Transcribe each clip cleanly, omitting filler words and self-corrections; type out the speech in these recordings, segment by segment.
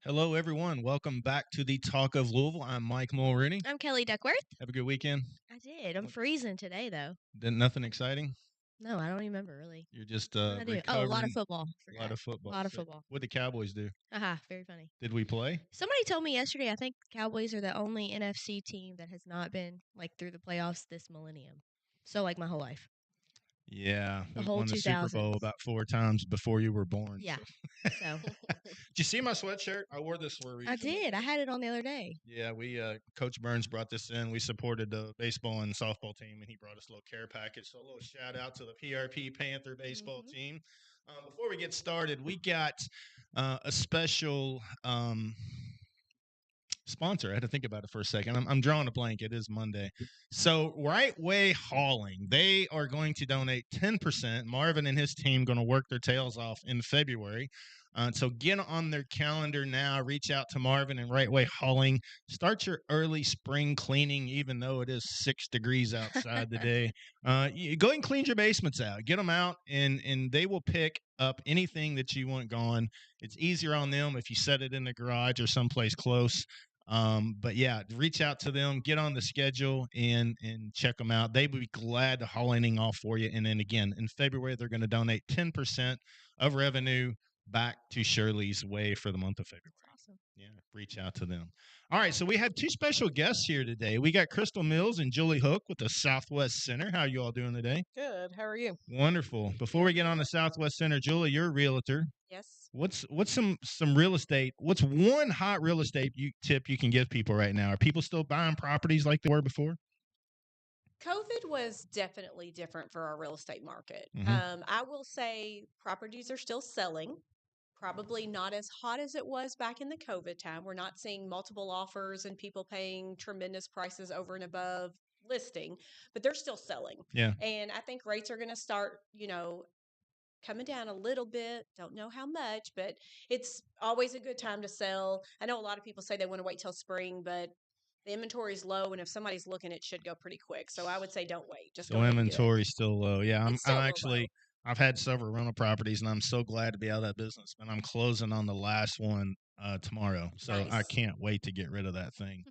Hello, everyone. Welcome back to the Talk of Louisville. I'm Mike Mulrooney. I'm Kelly Duckworth. Have a good weekend. I did. I'm What- freezing today, though. Nothing exciting. No, I don't remember really. You're just What did I do? Oh, a lot of recovering. football. A lot Forgot. of A football. lot of So, football. what the Cowboys do? Aha, very funny. Did we play? Somebody told me yesterday. I think the Cowboys are the only NFC team that has not been through the playoffs this millennium. So my whole life, Yeah, the we whole won the Super 2000s. Bowl about 4 times before you were born. Yeah. So Did you see my sweatshirt? I wore this for a reason. I did. I had it on the other day. Yeah, we Coach Burns brought this in. We supported the baseball and softball team, and he brought us a little care package. So a little shout out to the PRP Panther baseball team. Before we get started, we got a special sponsor. I had to think about it for a second. I'm drawing a blank. It is Monday. So Right Way Hauling, they are going to donate 10%. Marvin and his team going to work their tails off in February. So get on their calendar now. Reach out to Marvin and Right Way Hauling. Start your early spring cleaning, even though it is 6 degrees outside today. You go ahead and clean your basements out. Get them out, and they will pick up anything that you want gone. It's easier on them if you set it in the garage or someplace close. But yeah, reach out to them, get on the schedule, and check them out. They would be glad to haul anything off for you. And then again, in February, they're going to donate 10% of revenue back to Shirley's Way for the month of February. Awesome. Yeah, reach out to them. All right, so we have two special guests here today. We got Crystal Mills and Julie Hook with the Southwest Center. How are you all doing today? Good. How are you? Wonderful. Before we get on the Southwest Center, Julie, you're a realtor. Yes. What's some real estate? What's one hot real estate tip you can give people right now? Are people still buying properties like they were before? COVID was definitely different for our real estate market. Mhm. I will say properties are still selling, probably not as hot as it was back in the COVID time. We're not seeing multiple offers and people paying tremendous prices over and above listing, but they're still selling. Yeah. And I think rates are going to start, coming down a little bit. Don't know how much, but it's always a good time to sell. I know a lot of people say they want to wait till spring, but the inventory is low, and if somebody's looking, it should go pretty quick. So I would say don't wait. Just So go ahead and get it. inventory's still low. Yeah, I'm It's still I'm a little actually I've had several rental properties, and I'm so glad to be out of that business. And I'm closing on the last one tomorrow, so I Nice. can't wait to get rid of that thing.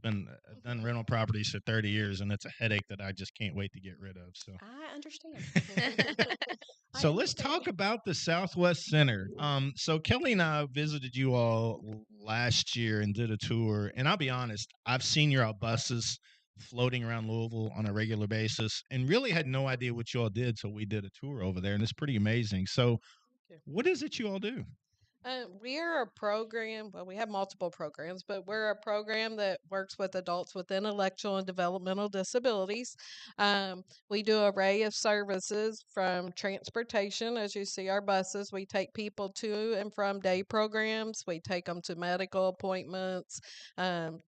I've done rental properties for 30 years, and it's a headache that I just can't wait to get rid of. So I understand. I So let's understand. talk about the Southwest Center. So Kelly and I visited you all last year and did a tour. And I'll be honest, I've seen your buses floating around Louisville on a regular basis, and really had no idea what you all did till we did a tour over there, and it's pretty amazing. So, what is it you all do? We're a program, well, we have multiple programs, but we're a program that works with adults with intellectual and developmental disabilities. We do an array of services from transportation, as you see our buses. We take people to and from day programs. We take them to medical appointments,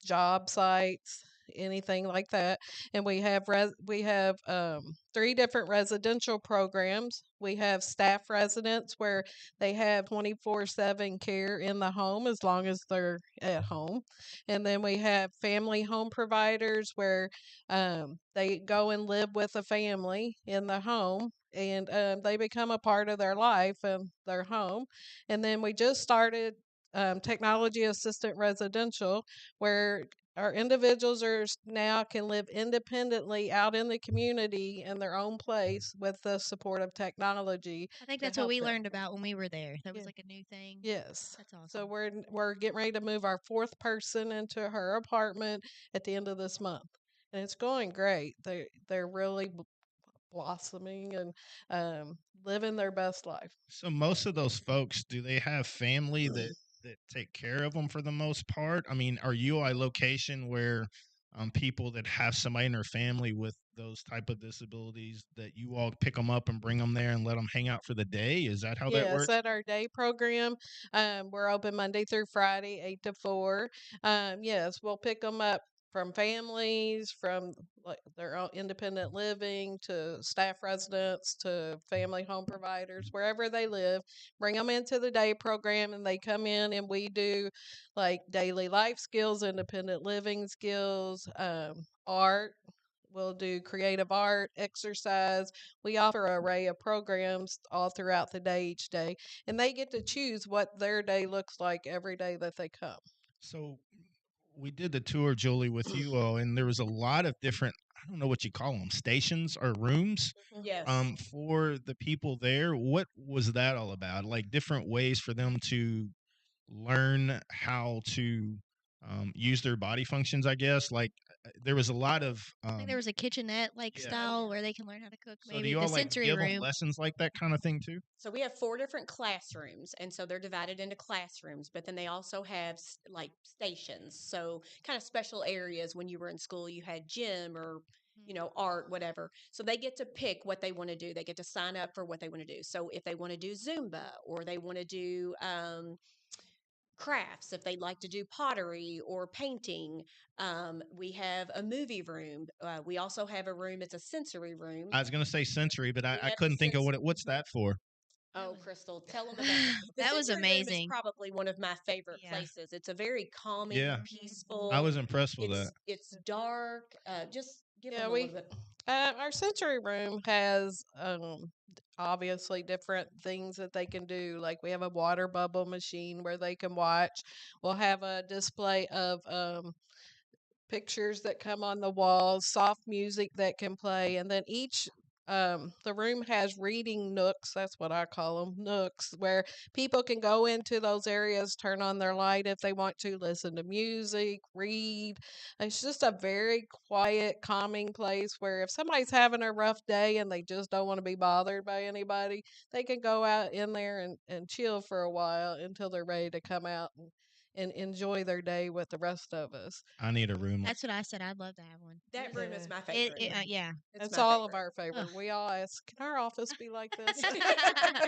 job sites, anything like that. And we have three different residential programs. We have staff residents where they have 24/7 care in the home as long as they're at home. And then we have family home providers where they go and live with a family in the home, and they become a part of their life and their home. And then we just started technology assistant residential where our individuals now can live independently out in the community in their own place with the support of technology. I think to that's what help we them. learned about when we were there. That was Yeah. a new thing. Yes. That's awesome. So we're getting ready to move our fourth person into her apartment at the end of this month, and it's going great. They're really blossoming and living their best life. So, most of those folks, do they have family that take care of them for the most part? I mean, are you a location where people that have somebody in their family with those type of disabilities that you all pick them up and bring them there and let them hang out for the day? Is that how that Yes, works? at our day program, we're open Monday through Friday, 8 to 4. Yes, we'll pick them up from families, from like their own independent living to staff residents to family home providers, wherever they live. Bring them into the day program, and they come in, and we do like daily life skills, independent living skills, art, we'll do creative art, exercise. We offer an array of programs all throughout the day, each day, and they get to choose what their day looks like every day that they come. So we did the tour, Julie, with you all, and there was a lot of different, I don't know what you call them, stations or rooms Yes. for the people there. What was that all about? Like different ways for them to learn how to use their body functions, I guess. Like there was a lot of I think there was a kitchenette like yeah. style where they can learn how to cook. So do Maybe you the all like sensory give them room. lessons like that kind of thing too? So we have 4 different classrooms, and so they're divided into classrooms, but then they also have like stations. So kind of special areas when you were in school, you had gym or art, whatever. So they get to pick what they want to do. They get to sign up for what they want to do. So if they want to do Zumba or they want to do crafts, if they'd like to do pottery or painting, we have a movie room. We also have a room. It's a sensory room. I was going to say sensory, but I have the couldn't think of what's that for. Oh, Crystal, tell them about it. The That was sensory room is amazing. probably one of my favorite Yeah. places. It's a very calming, Yeah. peaceful. I was impressed with that. It's dark. Just give Yeah, them a little bit. our sensory room has obviously different things that they can do. Like we have a water bubble machine where they can watch. We'll have a display of pictures that come on the walls, soft music that can play, and then each the room has reading nooks. That's what I call them, nooks, where people can go into those areas, turn on their light if they want to, listen to music, read. It's just a very quiet, calming place where if somebody's having a rough day and they just don't want to be bothered by anybody, they can go out in there and chill for a while until they're ready to come out and enjoy their day with the rest of us. I need a room. That's what I said. I'd love to have one. That room is Yeah. my favorite. Yeah. It's my all of favorite. our favorite. Ugh. We all ask, can our office be like this?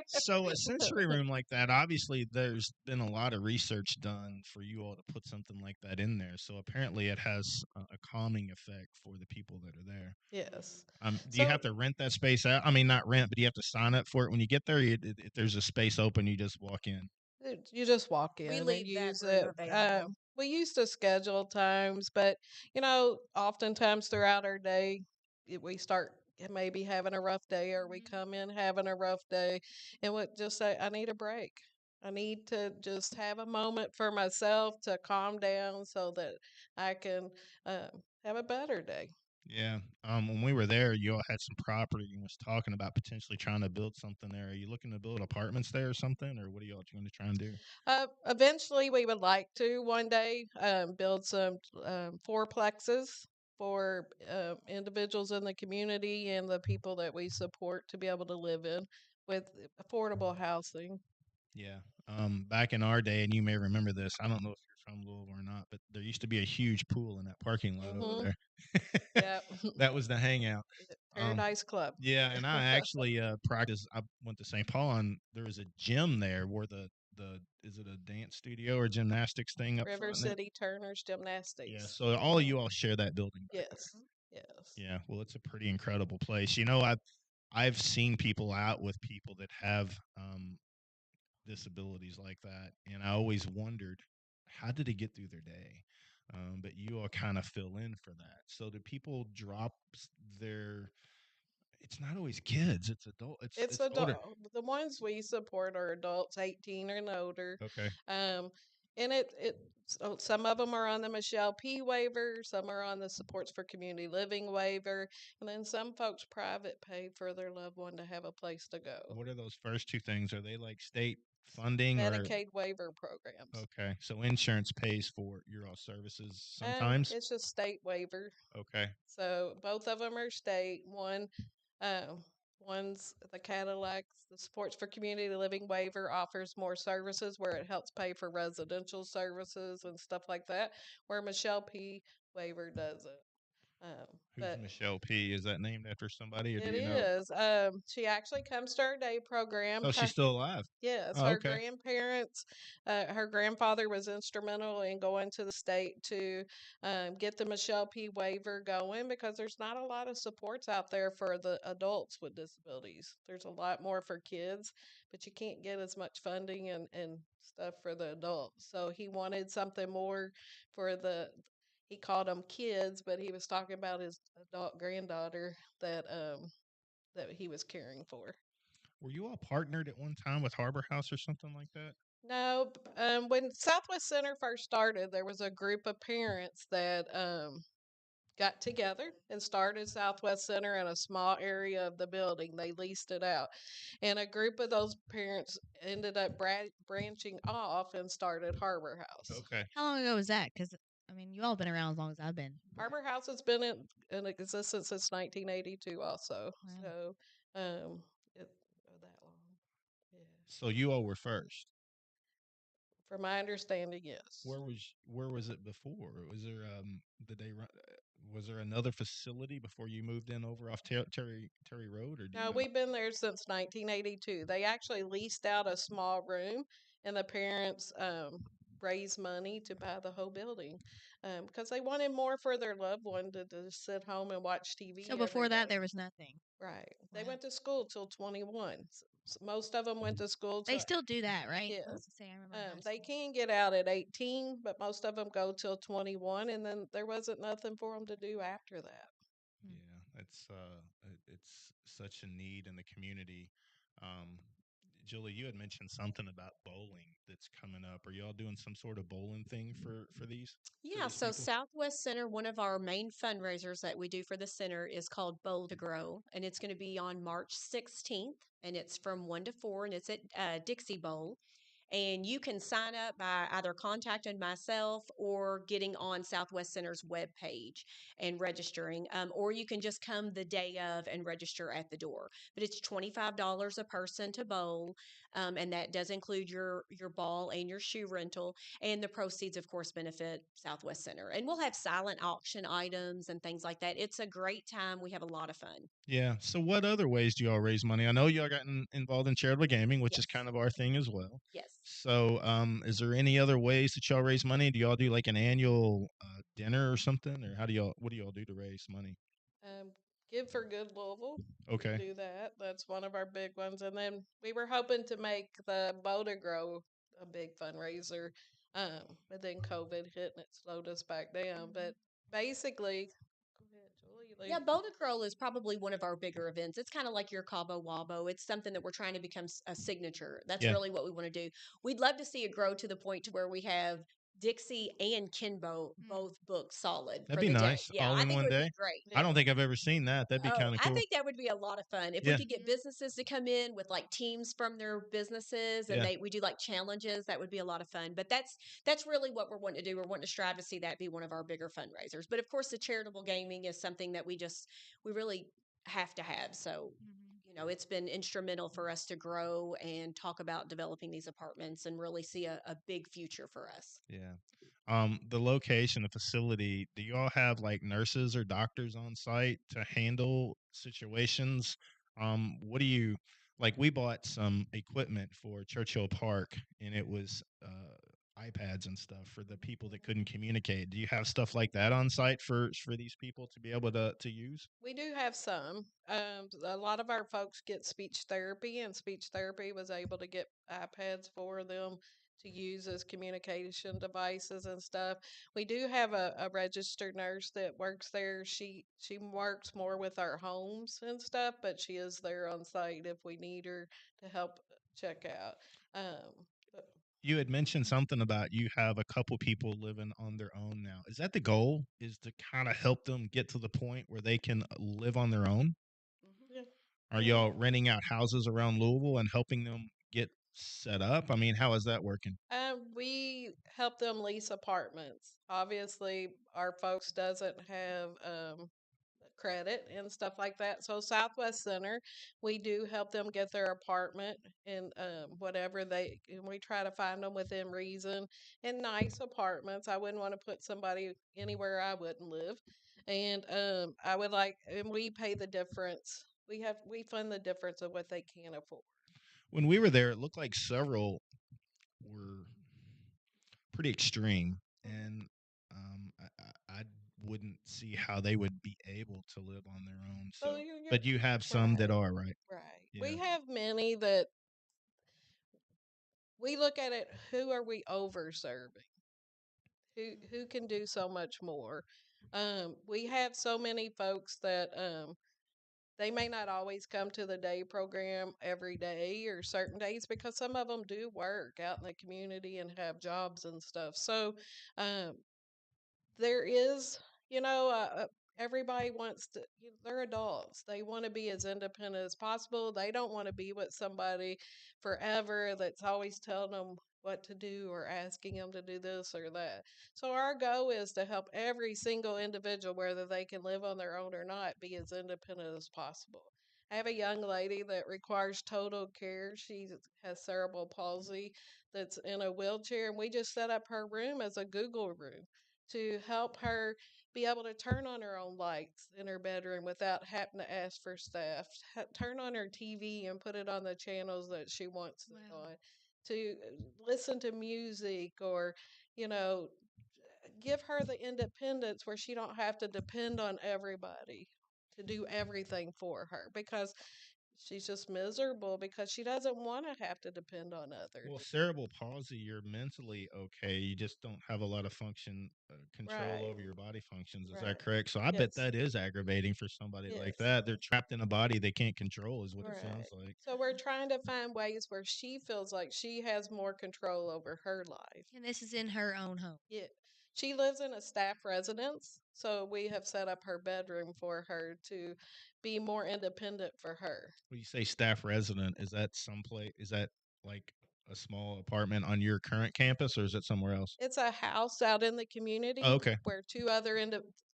So a sensory room like that, obviously there's been a lot of research done for you all to put something like that in there. So apparently it has a calming effect for the people that are there. Yes. Do you have to rent that space out? I mean, not rent, but do you have to sign up for it when you get there? If there's a space open, you just walk in. You just walk in We and leave that use room it. available. We used to schedule times, but oftentimes throughout our day, we start maybe having a rough day, or we come in having a rough day, and we just say, "I need a break. I need to just have a moment for myself to calm down, so that I can have a better day." Yeah. When we were there, you all had some property and was talking about potentially trying to build something there. Are you looking to build apartments there or something, or what are y'all going to try and do? Eventually, we would like to one day build some fourplexes for individuals in the community and the people that we support to be able to live in with affordable housing. Yeah. Back in our day, and you may remember this. I don't know if you're from Louisville or not, but there used to be a huge pool in that parking lot over Mhm. there. Yeah. That was the hangout. Paradise Club. Yeah, and I actually practiced. I went to St. Paul, and there was a gym there where the is it a dance studio or gymnastics thing up River front there? City Turner's Yeah, Gymnastics. so all of you all share that building back there. Yes. Yes. Yeah, well, it's a pretty incredible place. I've seen people out with people that have disabilities like that, and I always wondered how did they get through their day. But you all kind of fill in for that. So do people drop their? It's not always kids. It's adult. It's It's older. the ones we support are adults 18 and older. Okay. Um, and so some of them are on the Michelle P. waiver, some are on the Supports for Community Living waiver, and then some folks private pay for their loved one to have a place to go. What are those first two things? Are they like state funding or Medicaid waiver programs. okay? So insurance pays for your all services sometimes. It's just state waiver. Okay. So both of them are state. Uh, one's the Cadillacs, the Supports for Community Living waiver offers more services where it helps pay for residential services and stuff like that, where Michelle P. waiver doesn't. Who's But Michelle P? Is that named after somebody, or do it you know? is. She actually comes to our day program. Oh, she's still alive. Yes, Oh, her okay. grandparents, her grandfather was instrumental in going to the state to get the Michelle P. waiver going because there's not a lot of supports out there for the adults with disabilities. There's a lot more for kids, but you can't get as much funding and stuff for the adults. So he wanted something more for the. he called them kids, but he was talking about his adult granddaughter that he was caring for. Were you all partnered at one time with Harbor House or something like that? No, when Southwest Center first started, there was a group of parents that got together and started Southwest Center in a small area of the building. They leased it out. And a group of those parents ended up branching off and started Harbor House. Okay. How long ago was that? Because I mean, you all been around as long as I've been. Harbor House has been in existence since 1982 also. Wow. So, that long. Yeah. So you all were first. From my understanding, yes. Where was it before? Was there did they run? Was there another facility before you moved in over off Terry Road, or do you No, know? we've been there since 1982. They actually leased out a small room, and the parents raised money to buy the whole building because they wanted more for their loved one to sit home and watch TV. So before every that, day. there was nothing. Right. They Wow. went to school till 21. Most of them went to school. They still do that, right? Yes. I was gonna say, I remember in high They school. can get out at 18, but most of them go till 21, and then there wasn't nothing for them to do after that. Yeah, it's such a need in the community. Um, Julie, you had mentioned something about bowling that's coming up. Are y'all doing some sort of bowling thing for these? Yeah, these so people? Southwest Center, one of our main fundraisers that we do for the center is called Bowl to Grow, and it's going to be on March 16th, and it's from 1 to 4, and it's at Dixie Bowl. And you can sign up by either contacting myself or getting on Southwest Center's webpage and registering, or you can just come the day of and register at the door. But it's $25 a person to bowl, and that does include your ball and your shoe rental. And the proceeds, of course, benefit Southwest Center. And we'll have silent auction items and things like that. It's a great time. We have a lot of fun. Yeah. So, what other ways do y'all raise money? I know y'all gotten involved in charitable gaming, which is Yes. kind of our thing as well. Yes. So, is there any other ways that y'all raise money? Do y'all do like an annual dinner or something, or what do y'all do to raise money? Give for Good Louisville. Okay. We do that. That's one of our big ones. And then we were hoping to make the Bow to Grow a big fundraiser. But then COVID hit and it slowed us back down. But basically, go ahead, Julie. Yeah, Boulder Curl is probably one of our bigger events. It's kind of like your Cabo Wabo. It's something that we're trying to become a signature. That's Yeah. really what we want to do. We'd love to see it grow to the point to where we have Dixie and Kinbo both booked solid That'd for be the day. nice. Yeah, All I in think it one would day. be great. I don't think I've ever seen that. That'd be Oh, kind of I cool. think that would be a lot of fun if we Yeah. could get businesses to come in with like teams from their businesses, and Yeah. we do like challenges. That would be a lot of fun. But that's really what we're wanting to do. We're wanting to strive to see that be one of our bigger fundraisers. But of course, the charitable gaming is something that we really have to have. So it's been instrumental for us to grow and talk about developing these apartments and really see a big future for us. Yeah. The location, the facility, do you all have like nurses or doctors on site to handle situations? What do you like? We bought some equipment for Churchill Park, and it was iPads and stuff for the people that couldn't communicate. Do you have stuff like that on site for these people to be able to use? We do have some. A lot of our folks get speech therapy, and speech therapy was able to get iPads for them to use as communication devices and stuff. We do have a registered nurse that works there. She works more with our homes and stuff, but she is there on site if we need her to help check out. But You had mentioned something about you have a couple people living on their own now. Is that the goal? Is to kind of help them get to the point where they can live on their own? yeah. Are y'all renting out houses around Louisville and helping them get set up? I mean, how is that working? We help them lease apartments. Obviously, our folks doesn't have credit and stuff like that. So Southwest Center, we do help them get their apartment and and we try to find them within reason and nice apartments. I wouldn't want to put somebody anywhere I wouldn't live. And and we pay the difference. We fund the difference of what they can afford. When we were there, it looked like several were pretty extreme, and I wouldn't see how they would be able to live on their own. So, So you're but you have some that are, right? right. Yeah. We have many that we look at it. Who are we over serving? who can do so much more. We have so many folks that they may not always come to the day program every day or certain days because some of them do work out in the community and have jobs and stuff. So um, there is, you know, everybody wants to, they're adults. They want to be as independent as possible. They don't want to be with somebody forever that's always telling them what to do or asking them to do this or that. So our goal is to help every single individual, whether they can live on their own or not, be as independent as possible. I have a young lady that requires total care. She has cerebral palsy that's in a wheelchair, and we just set up her room as a Google room to help her be able to turn on her own lights in her bedroom without having to ask for staff, turn on her TV and put it on the channels that she wants it Wow. on, to listen to music or, you know, give her the independence where she don't have to depend on everybody to do everything for her because she's just miserable because she doesn't want to have to depend on Well, others. cerebral palsy, you're mentally okay. You just don't have a lot of control Right, over your body functions. Is that right. correct? So I bet Yes, that is aggravating for somebody like yes. that. They're trapped in a body they can't control, is what it sounds Right. like. So we're trying to find ways where she feels like she has more control over her life. And this is in her own home. Yeah. She lives in a staff residence, so we have set up her bedroom for her to be more independent for her. When you say staff resident, is that someplace? Is that like a small apartment on your current campus, or is it somewhere else? It's a house out in the Oh, community okay. where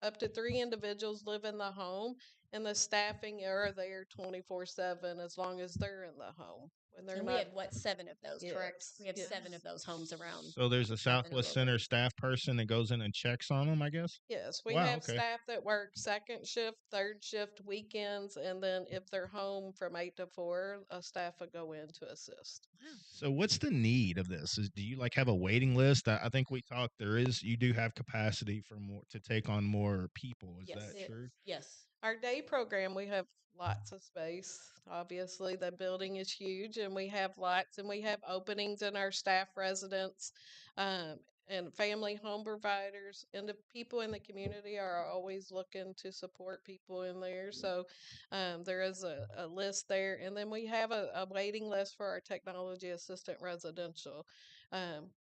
up to three individuals live in the home, and the staffing are there 24/7 as long as they're in the home. When they're And we not, have what, 7 of those, correct? yes, We have 7 of yes. those homes around So there's a Savannah, Southwest Louisville. Center staff person that goes in and checks on them, I guess. Yes, we Wow. have Okay. staff that work second shift, third shift, weekends, and then if they're home from 8 to 4, a staff will go in to assist. Wow. So what's the need of this? Do you like have a waiting list? I think we talked. You do have capacity for more to take on more people. Is Yes. that true? Yes. Yes. Our day program, we have lots of space. Obviously, the building is huge, and we have lots, and we have openings in our staff residence, um, and family home providers, and the people in the community are always looking to support people in there. So there is a list there, and then we have a waiting list for our technology assistant residential.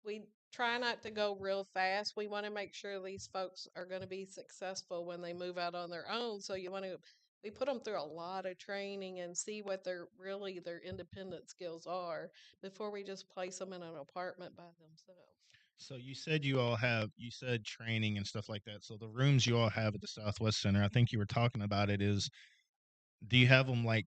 We try not to go real fast. We want to make sure these folks are going to be successful when they move out on their own. So we put them through a lot of training and see what their independent skills are before we just place them in an apartment by themselves. So you said training and stuff like that. So the rooms you all have at the Southwest Center, I think you were talking about it. Is do you have them like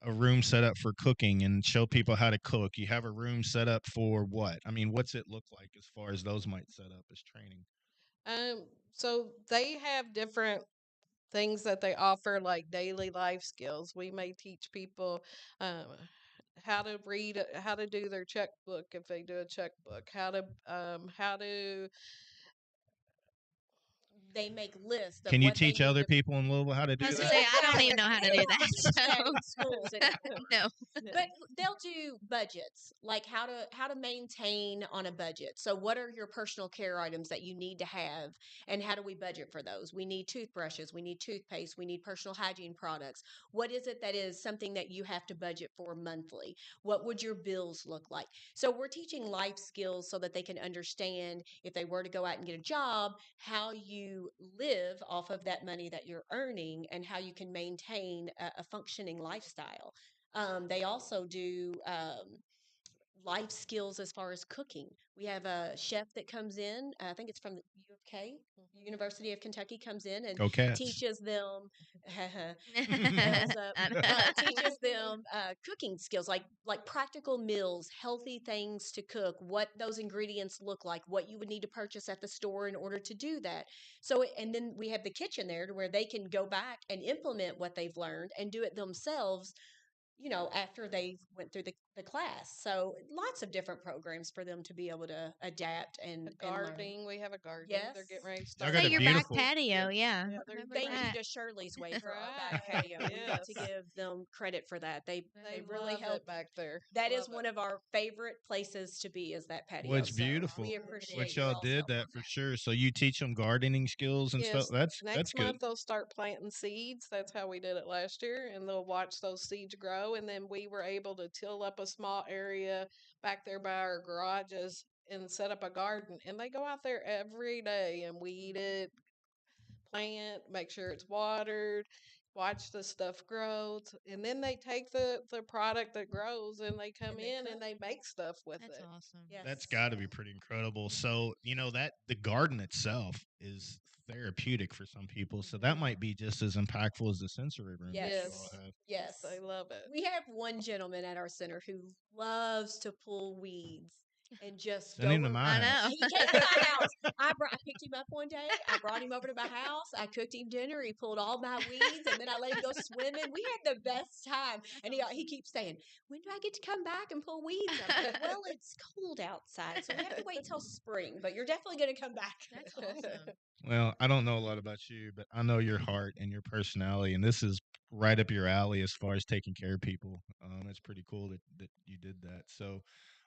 a room set up for cooking and show people how to cook? You have a room set up for what? I mean, what's it look like as far as those might set up as training? Um, so they have different things that they offer, like daily life skills. We may teach people um, how to read, how to do their checkbook if they do a checkbook, how to They make lists of Can you what they teach need other to. people in Louisville how to I do was gonna that? say I don't even know how to They do don't that. teach that in schools anymore. No. But they'll do budgets, like how to maintain on a budget. So what are your personal care items that you need to have, and how do we budget for those? We need toothbrushes, we need toothpaste, we need personal hygiene products. What is it that is something that you have to budget for monthly? What would your bills look like? So we're teaching life skills so that they can understand if they were to go out and get a job, how you live off of that money that you're earning and how you can maintain a functioning lifestyle. They also do life skills as far as cooking. We have a chef that comes in, I think it's from the U of K, University of Kentucky, comes in and Go Cats. teaches them bells up, I teaches them cooking skills, like practical meals, healthy things to cook, what those ingredients look like, what you would need to purchase at the store in order to do that. So, and then we have the kitchen there to where they can go back and implement what they've learned and do it themselves after they went through the class. So lots of different programs for them to be able to adapt and learn. Gardening, we have a gardening. They're Yes. getting ready to Y'all start. got Say a your back beautiful- patio, yeah. Yeah, they're Remember Thank you that? to Shirley's Way for our back Right, patio. We got to yes. give them credit for that. They They really love help. it back there. That is Love one it. of our favorite places to be, is that patio. Well, it's So beautiful. we It appreciate What is. your y'all all's did help that on for sure. So you teach them gardening skills and stuff. Yes, That's next good. month they'll start planting seeds. That's how we did it last year, and they'll watch those seeds grow. And then we were able to till up a small area back there by our garages and set up a garden. And they go out there every day and weed it, plant, make sure it's watered, watch the stuff grow, and then they take the product that grows and they come And they in cook. and they make stuff with That's it. awesome. Yes. That's got to be pretty incredible. So, that the garden itself is therapeutic for some people. So that Mhm. might be just as impactful as the sensory room that you all Yes. have. Yes. They love it. We have one gentleman at our center who loves to pull weeds and just Send go him to my I house. know. He came to my house. I picked him up one day. I brought him over to my house. I cooked him dinner. He pulled all my weeds, and then I let him go swimming. We had the best time. And he keeps saying, "When do I get to come back and pull weeds?" I'm like, "Well, it's cold outside, so we have to wait till spring. But you're definitely going to come back." That's awesome. Well, I don't know a lot about you, but I know your heart and your personality, and this is right up your alley as far as taking care of people. It's pretty cool that you did that. So,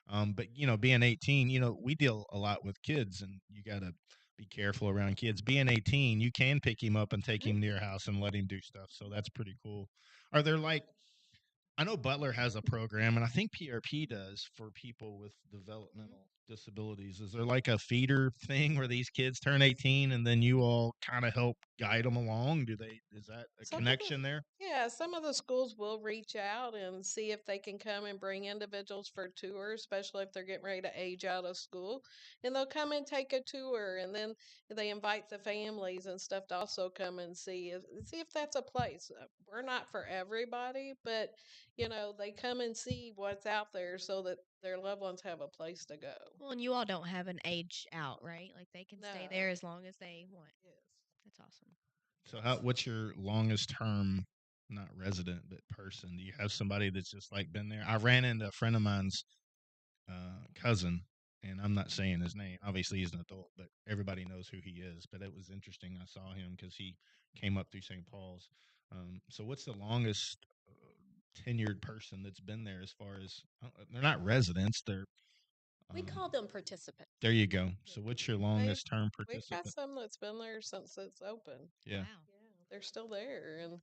but being 18, we deal a lot with kids, and you got to be careful around kids. Being 18, you can pick him up and take him to your house and let him do stuff. So that's pretty cool. Are there I know Butler has a program, and I think PRP does for people with developmental disabilities. Is there like a feeder thing where these kids turn 18 and then you all kind of help guide them along? Is that a Some of connection there? Yeah, some of the schools will reach out and see if they can come and bring individuals for tours, especially if they're getting ready to age out of school. And they'll come and take a tour, and then they invite the families and stuff to also come and see if that's a place. We're not for everybody, but they come and see what's out there so that their loved ones have a place to go. Well, and you all don't have an age out, right? Like they can stay No. there as long as they want. Yes. That's awesome. So, what's your longest term, not resident, but person? Do you have somebody that's just like been there? I ran into a friend of mine's cousin, and I'm not saying his name. Obviously, he's an adult, but everybody knows who he is. But it was interesting. I saw him because he came up through St. Paul's. So, what's the longest tenured person that's been there? As far as they're not residents, they're We call them participants. there. You go. So, what's your longest term We've got participant? some that's been there since it's open. Yeah. Wow. Yeah, they're still there, and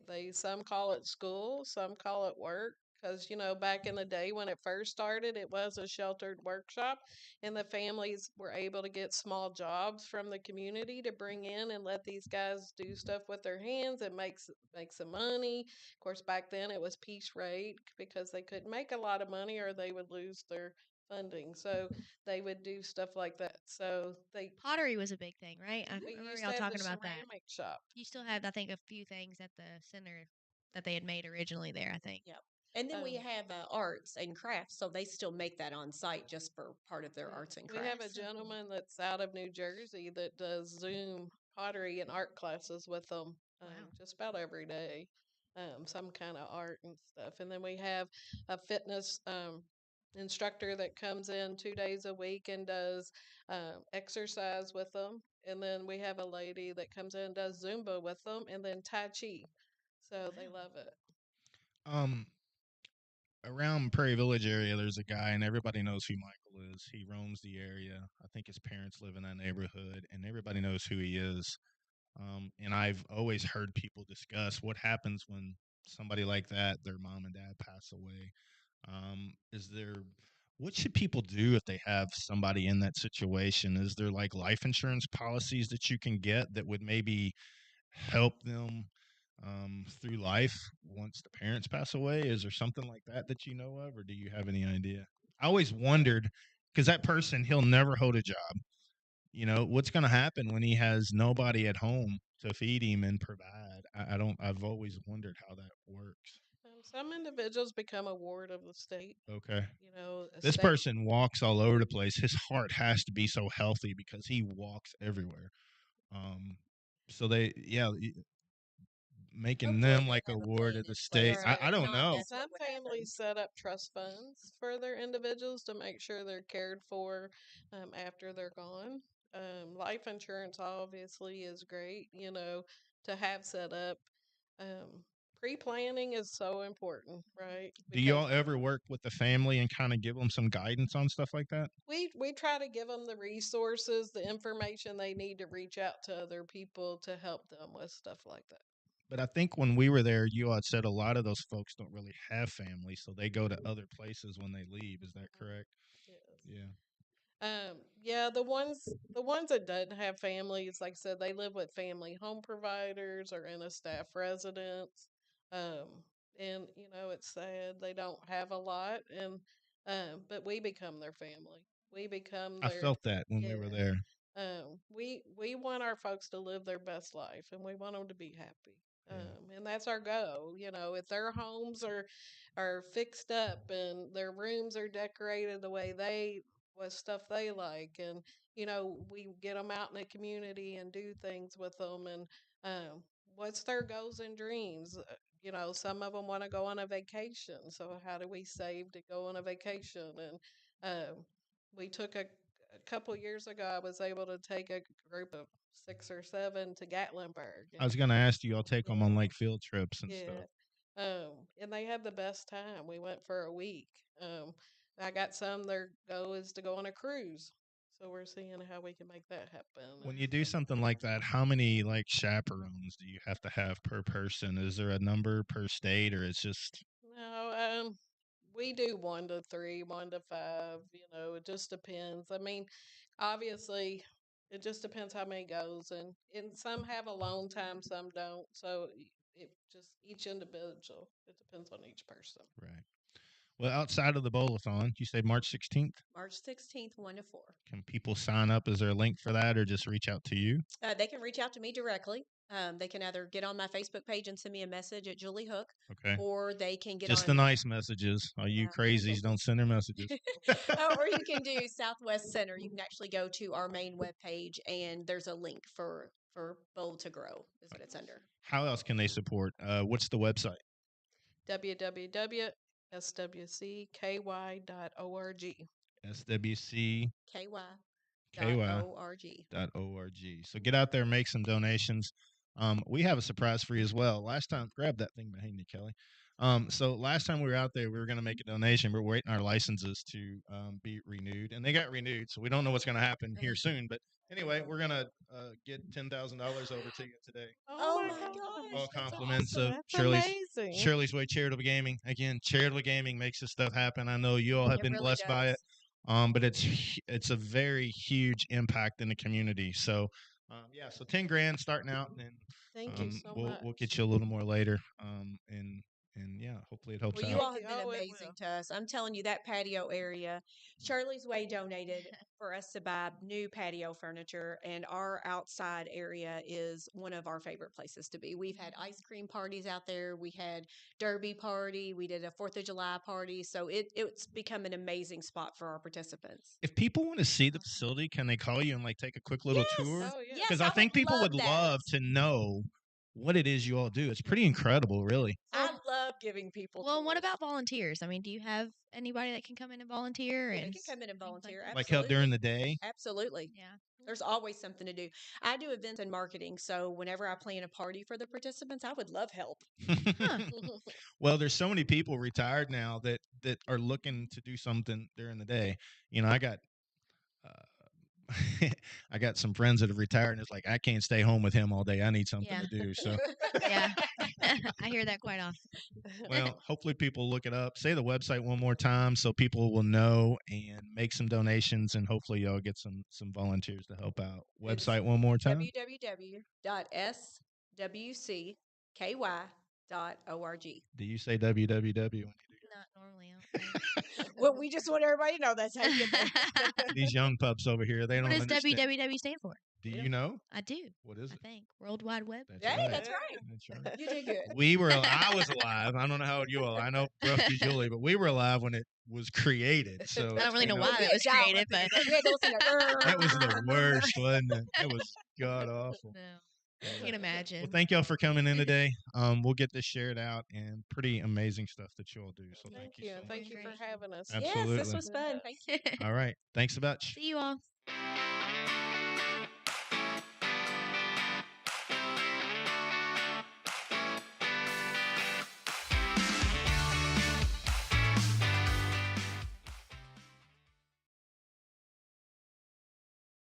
they some call it school, some call it work. Because back in the day when it first started, it was a sheltered workshop, and the families were able to get small jobs from the community to bring in and let these guys do stuff with their hands and make some money. Of course, back then it was piece rate because they couldn't make a lot of money or they would lose their funding. So they would do stuff like that. So Pottery was a big thing, right? I we remember used y'all to have talking the about that. ceramic shop. You still have, I think, a few things at the center that they had made originally there, I think. Yep. And then we Um, have arts and crafts, so they still make that on site just for part of their arts and We have a crafts. gentleman that's out of New Jersey that does Zoom pottery and art classes with them Wow. just about every day, some kind of art and stuff. And then we have a fitness instructor that comes in 2 days a week and does exercise with them. And then we have a lady that comes in and does Zumba with them and then Tai Chi. So they Wow. love it. Um, Around Prairie Village area, there's a guy, and everybody knows who Michael is. He roams the area. I think his parents live in that neighborhood, and everybody knows who he is. And I've always heard people discuss what happens when somebody like that, their mom and dad pass away. Is there, what should people do if they have somebody in that situation? Is there like life insurance policies that you can get that would maybe help them through life once the parents pass away? Is there something like that you know of, or do you have any idea? I always wondered because that person, he'll never hold a job. What's going to happen when he has nobody at home to feed him and provide? I don't. I've always wondered how that works. Some individuals become a ward of the state. Okay. A This state. person walks all over the place. His heart has to be so healthy because he walks everywhere. So they, yeah, making Hopefully them they like a have a ward plan of the in state. place, Right. I but if don't not, know. that's Some what would happen. families set up trust funds for their individuals to make sure they're cared for after they're gone. Life insurance obviously is great, to have set up. Pre-planning is so important, right? Do Because y'all ever work with the family and kind of give them some guidance on stuff like that? we try to give them the resources, the information they need to reach out to other people to help them with stuff like that. But I think when we were there, you all had said a lot of those folks don't really have family, so they go to other places when they leave. Is that correct? Yes. Yeah. Yeah, the ones that doesn't have families, like I said, they live with family home providers or in a staff residence. Um, and it's sad they don't have a lot, and but we become their family. We become I their felt that when we were yeah. there. We want our folks to live their best life, and we want them to be happy. Yeah. And that's our goal. If their homes are fixed up and their rooms are decorated the way they with stuff they like, and we get them out in the community and do things with them, and what's their goals and dreams. Some of them want to go on a vacation, so how do we save to go on a vacation? And we took a couple years ago, I was able to take a group of 6 or 7 to Gatlinburg, I was and gonna ask, do y'all take them on yeah, like field trips and yeah, stuff? and they had the best time. We went for a week. I got some. Their goal is to go on a cruise, so we're seeing how we can make that happen. When you do something like that, how many like chaperones do you have to have per person? Is there a number per state, or it's just No, we do 1 to 3, 1 to 5. It just depends. I mean, obviously, it just depends how many goes, and some have a long time, some don't. So it just each individual. It depends on each person. right? Well, outside of the bowl-a-thon, you say March 16th. March 16th, 1 to 4. Can people sign up? Is there a link for that, or just reach out to you? They can reach out to me directly. They can either get on my Facebook page and send me a message at Julie Hook, Okay. or they can get Just the on. nice messages. All you Yeah. crazies don't send her messages. Or you can do Southwest Center. You can actually go to our main webpage, and there's a link for Bowl to Grow is what it's under. How else can they support? What's the website? www.swcky.org. SWC KY.org. KY.org. So get out there, make some donations. We have a surprise for you as well. Last time, grab that thing behind you, Kelly. So last time we were out there, we were going to make a donation. We're waiting our licenses to be renewed, and they got renewed. So we don't know what's going to happen here soon. But anyway, we're going to get $10,000 over to you today. Oh my gosh, All that's compliments awesome. of That's Shirley's amazing. Way Charitable Gaming. Again, Charitable Gaming makes this stuff happen. I know you all have It been really blessed by it. does. But it's a very huge impact in the community. So yeah, so 10 grand starting out, and then Thank you so we'll much. get you a little more later. And yeah, hopefully it helps Well, you out. all Thank have you. been Oh, it amazing will. to us. I'm telling you, that patio area, Shirley's Way donated for us to buy new patio furniture, and our outside area is one of our favorite places to be. We've had ice cream parties out there. We had derby party. We did a 4th of July party. So it's become an amazing spot for our participants. If people want to see the facility, can they call you and like take a quick little tour? Yes. Oh, yeah. Yes, Because I I think would people love would that. love to know what it is you all do. It's pretty incredible, really. I love giving people Well, what tours. about volunteers? I mean, do you have anybody that can come in and volunteer? Yeah, And they can come in and things like volunteer. that? Like help during the day. Absolutely. Yeah. There's always something to do. I do events and marketing, so whenever I plan a party for the participants, I would love help. Huh. Well, there's so many people retired now that are looking to do something during the day. I got I got some friends that have retired, and it's like I can't stay home with him all day. I need something Yeah. to do. So, Yeah. I hear that quite often. well, hopefully people look it up. Say the website one more time so people will know and make some donations, and hopefully y'all get some volunteers to help out. It's Website one more time. www.swcky.org. Do you say www? Not normally. I don't think. Well, we just want everybody to know that's how you get there. These young pups over here, they What don't does understand. WWW stand for? Do you know? I do. What is I it? think World Wide Web. That's Hey, right. that's right. That's right. You did good. I was alive. I don't know how old you all. I know roughly Julie, but we were alive when it was created. So I don't really know you why We that had was dial-up created, in but it. We had to listen to that was the worst, wasn't it? It was god awful. no. I can imagine. Well, thank y'all for coming in today. We'll get this shared out, and pretty amazing stuff that you all do. So thank you so much. Thank you for having us. Yes, this Absolutely. was fun. Thank you. All right. Thanks a bunch. See you all.